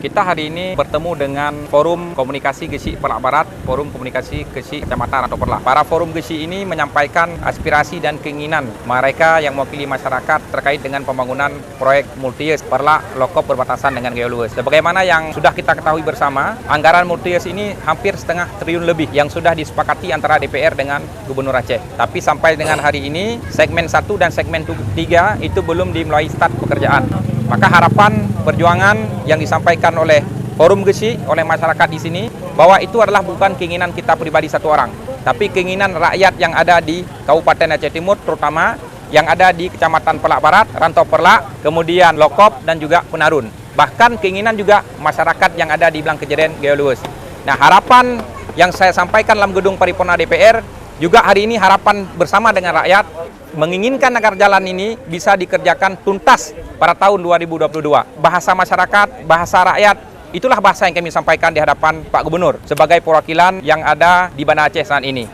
Kita hari ini bertemu dengan Forum Komunikasi Gresik Perlak Barat, Forum Komunikasi Gresik Kecamatan Rantau Perlak. Para forum Gresik ini menyampaikan aspirasi dan keinginan mereka yang mewakili masyarakat terkait dengan pembangunan proyek multi-years Perlak Lokop berbatasan dengan Geoluwes. Sebagaimana yang sudah kita ketahui bersama, anggaran multi-years ini hampir setengah triliun lebih yang sudah disepakati antara DPR dengan Gubernur Aceh. Tapi sampai dengan hari ini, segmen 1 dan segmen 3 itu belum dimulai start pekerjaan. Maka harapan perjuangan yang disampaikan oleh Forum Gresik, oleh masyarakat di sini, bahwa itu adalah bukan keinginan kita pribadi satu orang, tapi keinginan rakyat yang ada di Kabupaten Aceh Timur, terutama yang ada di Kecamatan Perlak Barat, Rantau Perlak, kemudian Lokop, dan juga Penarun. Bahkan keinginan juga masyarakat yang ada di Belang Kejadian Geoluwes. Nah, harapan yang saya sampaikan dalam gedung paripurna DPR, juga hari ini harapan bersama dengan rakyat, menginginkan agar jalan ini bisa dikerjakan tuntas pada tahun 2022. Bahasa masyarakat, bahasa rakyat, itulah bahasa yang kami sampaikan di hadapan Pak Gubernur sebagai perwakilan yang ada di Banda Aceh saat ini.